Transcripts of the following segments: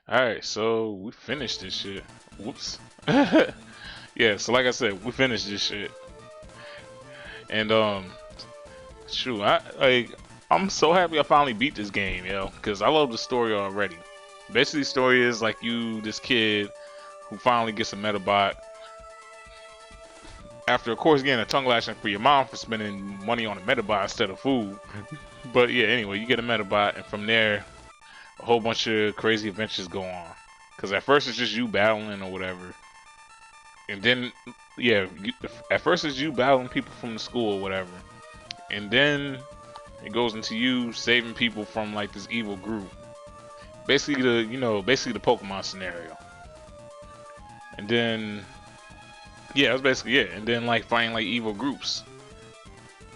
Alright, so we finished this shit. Whoops. Yeah, so like I said, we finished this shit. And shoot, I'm so happy I finally beat this game, yo, because I love the story already. Basically, the story is like this kid who finally gets a Medabot after, of course, getting a tongue lashing for your mom for spending money on a Medabot instead of food. But yeah, anyway, you get a Medabot, and from there, a whole bunch of crazy adventures go on. Because at first it's just you battling or whatever, and then yeah, at first it's you battling people from the school or whatever, and then it goes into you saving people from like this evil group. Basically basically the Pokemon scenario. And then yeah, that's basically it. And then like fighting like evil groups.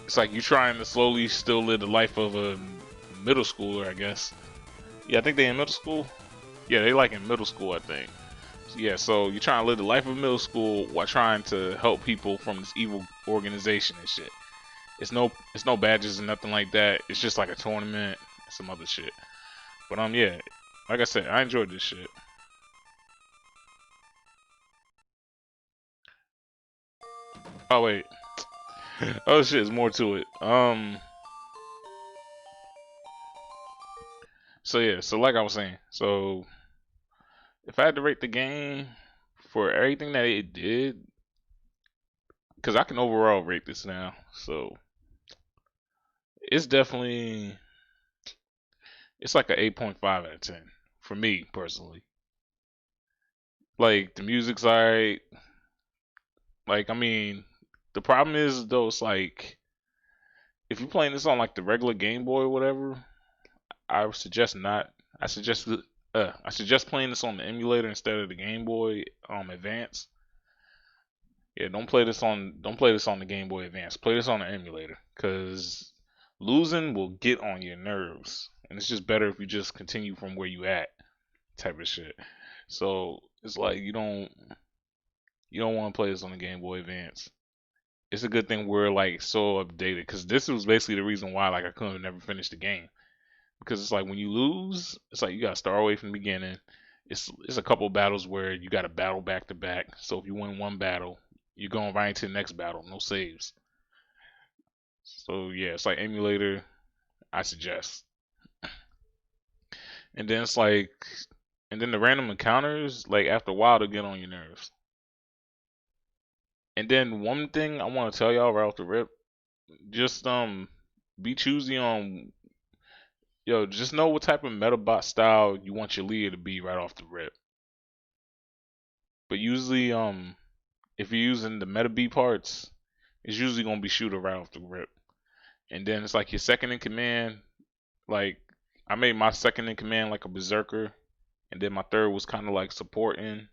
It's like you trying to slowly still live the life of a middle schooler, I guess. Yeah, I think they in middle school. Yeah, they like in middle school, I think. Yeah, so you're trying to live the life of middle school while trying to help people from this evil organization and shit. It's no badges and nothing like that. It's just like a tournament and some other shit. But yeah, like I said, I enjoyed this shit. Oh wait. Oh shit, there's more to it. So yeah, so like I was saying, so if I had to rate the game for everything that it did, because I can overall rate this now, so it's definitely it's like an 8.5 out of 10 for me personally. Like the music's alright. Like I mean, the problem is though, it's like if you're playing this on like the regular Game Boy or whatever, I would suggest not. I suggest I suggest playing this on the emulator instead of the Game Boy Advance. Yeah, don't play this on the Game Boy Advance. Play this on the emulator, cause losing will get on your nerves, and it's just better if you just continue from where you at, type of shit. So it's like you don't want to play this on the Game Boy Advance. It's a good thing we're like so updated, because this was basically the reason why like I couldn't never finish the game, because it's like when you lose, it's like you gotta start away from the beginning. It's a couple battles where you gotta battle back to back. So if you win one battle, you're going right into the next battle, no saves. So yeah, it's like emulator, I suggest. And then it's like, and then the random encounters, like after a while, to get on your nerves. And then one thing I want to tell y'all right off the rip, just be choosy on, yo, just know what type of Metabot style you want your leader to be right off the rip. But usually if you're using the MetaBee parts, it's usually gonna be shooter right off the rip. And then it's like your second in command, like I made my second in command like a berserker, and then my third was kind of like supporting,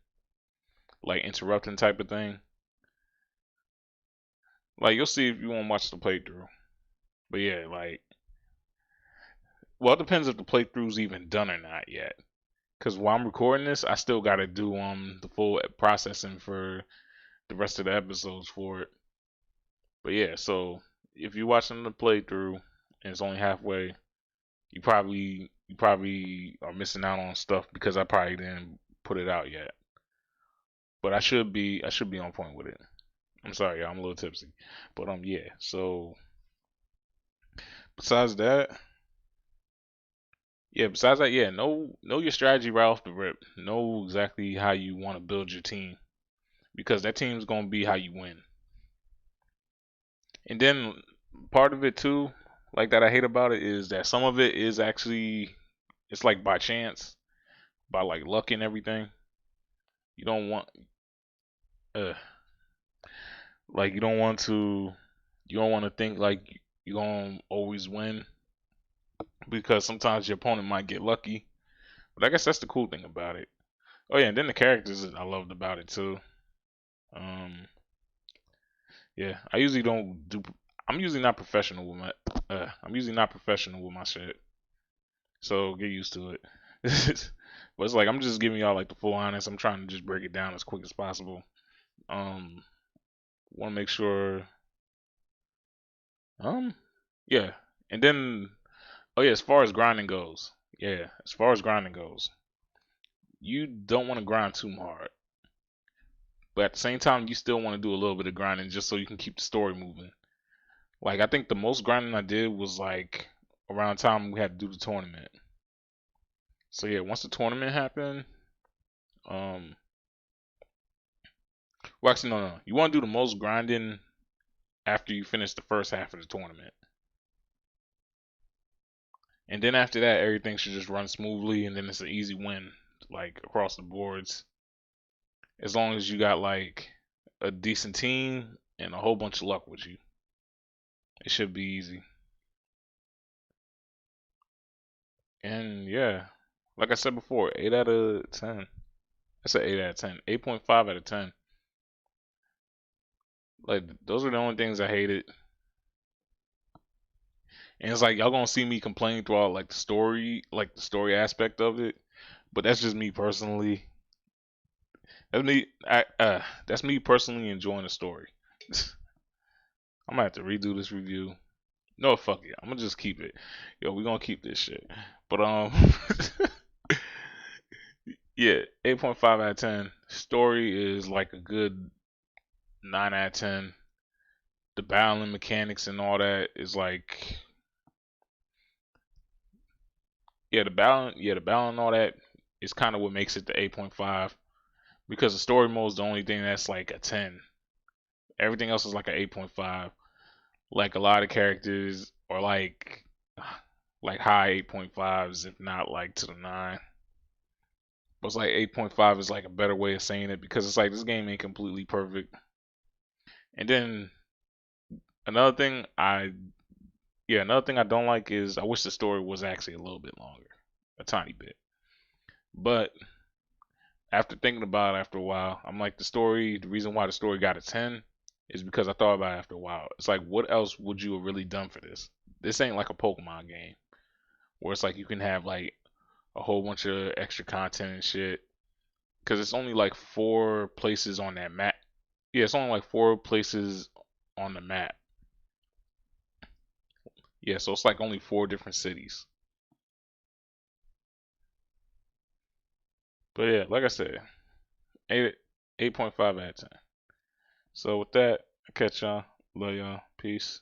like interrupting type of thing. Like you'll see if you want to watch the playthrough. But yeah, like, well, it depends if the playthrough's even done or not yet. Cause while I'm recording this, I still gotta do the full processing for the rest of the episodes for it. But yeah, so if you're watching the playthrough and it's only halfway, you probably are missing out on stuff because I probably didn't put it out yet. But I should be on point with it. I'm sorry, y'all, I'm a little tipsy. But yeah. So besides that, yeah, know your strategy right off the rip. Know exactly how you want to build your team, because that team's gonna be how you win. And then part of it too, like that I hate about it, is that some of it is actually it's like by chance, by like luck and everything. You don't want uh like you don't want to think like you're gonna always win, because sometimes your opponent might get lucky. But I guess that's the cool thing about it. Oh yeah, and then the characters that I loved about it too. Um yeah, I usually don't do I'm usually not professional with my I'm usually not professional with my shit. So get used to it. But it's like I'm just giving y'all like the full honest. I'm trying to just break it down as quick as possible. Um want to make sure um yeah. And then oh yeah, as far as grinding goes. Yeah, as far as grinding goes. you don't want to grind too hard. But at the same time, you still want to do a little bit of grinding just so you can keep the story moving. Like, I think the most grinding I did was like around the time we had to do the tournament. So yeah, once the tournament happened, um, well actually no. You want to do the most grinding after you finish the first half of the tournament. And then after that, everything should just run smoothly, and then it's an easy win, like across the boards. As long as you got like a decent team and a whole bunch of luck with you, it should be easy. And yeah, like I said before, 8 out of 10. I said 8 out of 10. 8.5 out of 10. Like, those are the only things I hated. And it's like y'all gonna see me complain throughout like the story aspect of it. But that's just me personally. That's me personally enjoying the story. I'm gonna have to redo this review. No, fuck it. I'm gonna just keep it. Yo, we gonna keep this shit. But yeah, 8.5 out of 10. Story is like a good 9 out of 10. The battling mechanics and all that is like, the battle and all that is kind of what makes it the 8.5, because the story mode is the only thing that's like a 10. Everything else is like an 8.5. Like a lot of characters are like high 8.5s, if not like to the 9. But it's like 8.5 is like a better way of saying it, because it's like this game ain't completely perfect. And then another thing another thing I don't like is I wish the story was actually a little bit longer, a tiny bit. But after thinking about it after a while, I'm like, the reason why the story got a 10 is because I thought about it after a while. It's like, what else would you have really done for this? This ain't like a Pokemon game where it's like you can have like a whole bunch of extra content and shit. Because it's only like 4 places on that map. Yeah, it's only like 4 places on the map. Yeah, so it's like only 4 different cities. But yeah, like I said, 8.5 out of 10. So with that, I catch y'all. Love y'all. Peace.